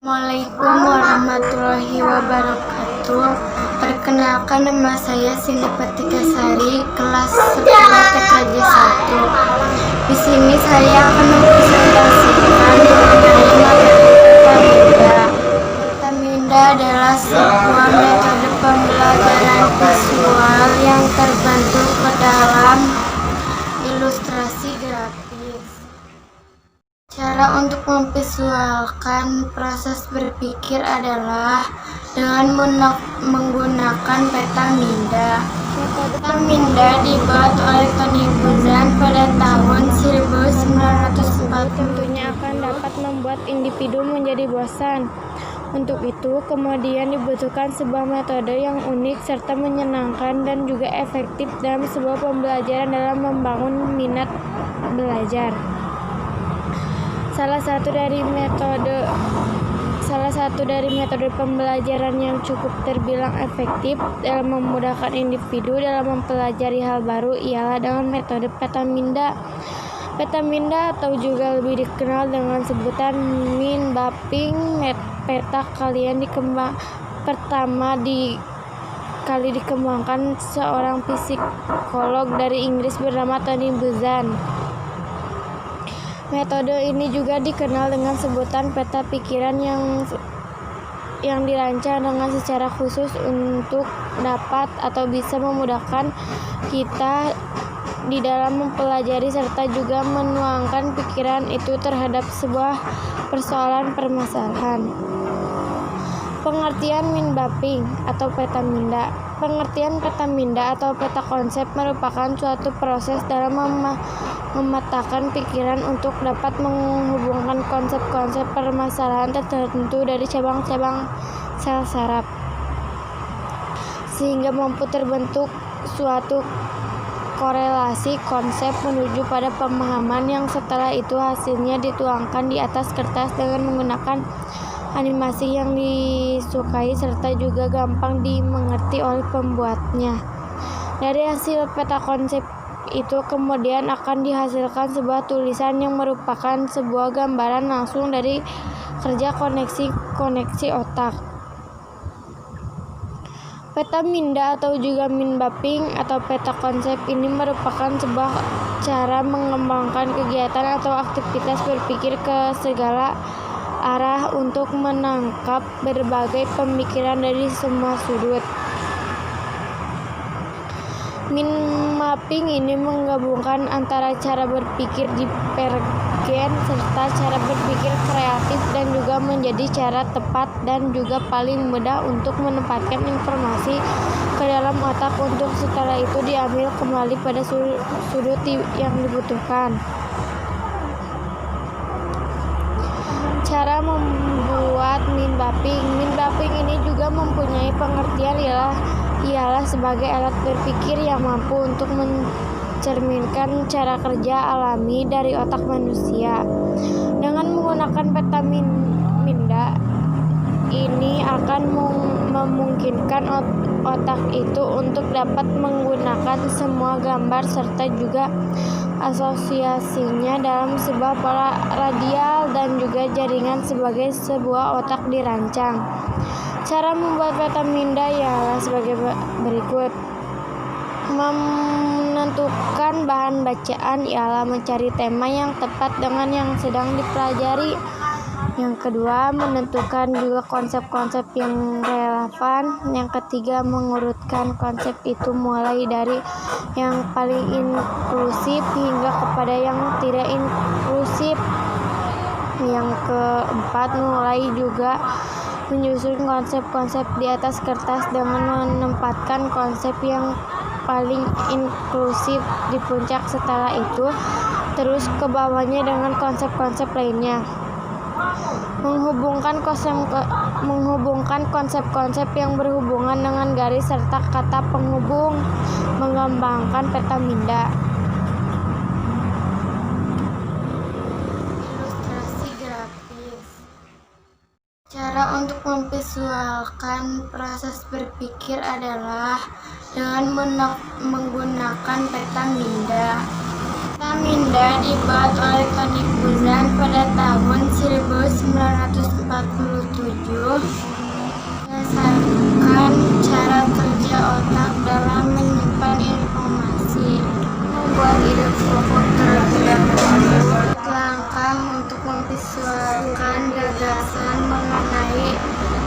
Assalamualaikum warahmatullahi wabarakatuh. Perkenalkan, nama saya Cindy Patikasari, kelas 10 TKJ 1. Di sini saya akan mempresentasikan mengenai Petaminda. Petaminda adalah sebuah metode pembelajaran visual yang terbentuk ke dalam ilustrasi grafis. Cara untuk memvisualkan proses berpikir adalah dengan menggunakan Petaminda. Petaminda dibuat oleh Tony Buzan pada tahun 1940. Tentunya akan dapat membuat individu menjadi bosan. Untuk itu, kemudian dibutuhkan sebuah metode yang unik serta menyenangkan dan juga efektif dalam sebuah pembelajaran dalam membangun minat belajar. Salah satu dari metode pembelajaran yang cukup terbilang efektif dalam memudahkan individu dalam mempelajari hal baru ialah dengan metode Petaminda. Petaminda atau juga lebih dikenal dengan sebutan mind mapping peta kali dikembangkan seorang psikolog dari Inggris bernama Tony Buzan. Metode ini juga dikenal dengan sebutan peta pikiran yang dirancang dengan secara khusus untuk dapat atau bisa memudahkan kita di dalam mempelajari serta juga menuangkan pikiran itu terhadap sebuah permasalahan. Pengertian mind mapping atau Petaminda. Pengertian Petaminda atau peta konsep merupakan suatu proses dalam memetakan pikiran untuk dapat menghubungkan konsep-konsep permasalahan tertentu dari cabang-cabang sel saraf sehingga mampu terbentuk suatu korelasi konsep menuju pada pemahaman yang setelah itu hasilnya dituangkan di atas kertas dengan menggunakan animasi yang disukai serta juga gampang dimengerti oleh pembuatnya. Dari hasil peta konsep itu kemudian akan dihasilkan sebuah tulisan yang merupakan sebuah gambaran langsung dari kerja koneksi otak. Petaminda atau juga mind mapping atau peta konsep ini merupakan sebuah cara mengembangkan kegiatan atau aktivitas berpikir ke segala arah untuk menangkap berbagai pemikiran dari semua sudut. Mind mapping ini menggabungkan antara cara berpikir divergen serta cara berpikir kreatif dan juga menjadi cara tepat dan juga paling mudah untuk menempatkan informasi ke dalam otak untuk setelah itu diambil kembali pada sudut yang dibutuhkan. Cara membuat mind mapping. Mind mapping ini juga mempunyai pengertian ialah sebagai alat berpikir yang mampu untuk mencerminkan cara kerja alami dari otak manusia. Dengan menggunakan Petaminda ini akan memungkinkan otak itu untuk dapat menggunakan semua gambar serta juga asosiasinya dalam sebuah pola radial dan juga jaringan sebagai sebuah otak dirancang. Cara membuat Petaminda ialah sebagai berikut. Menentukan bahan bacaan ialah mencari tema yang tepat dengan yang sedang dipelajari. Yang kedua, menentukan juga konsep-konsep yang relevan. Yang ketiga, mengurutkan konsep itu mulai dari yang paling inklusif hingga kepada yang tidak inklusif. Yang keempat, mulai juga menyusun konsep-konsep di atas kertas dengan menempatkan konsep yang paling inklusif di puncak, setelah itu terus ke bawahnya dengan konsep-konsep lainnya. Menghubungkan konsep-konsep yang berhubungan dengan garis serta kata penghubung, mengembangkan Petaminda. Ilustrasi grafis. Cara untuk memvisualkan proses berpikir adalah dengan menggunakan Petaminda. Petaminda dibuat oleh Tony Buzan pada tahun 1947. gagasan mengenai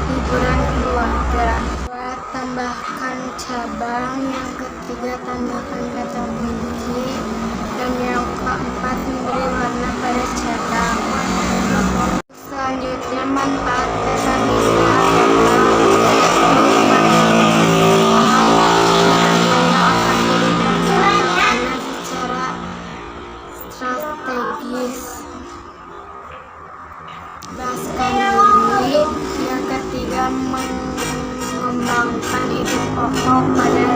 liburan keluarga. Dua, tambahkan cabang. Yang ketiga, tambahkan kata kunci. Dan yang keempat, memberi warna pada cabang. Selanjutnya, manfaat piramida secara strategis. Bahaskan diri. Yang ketiga, mengembangkan ide pokok pada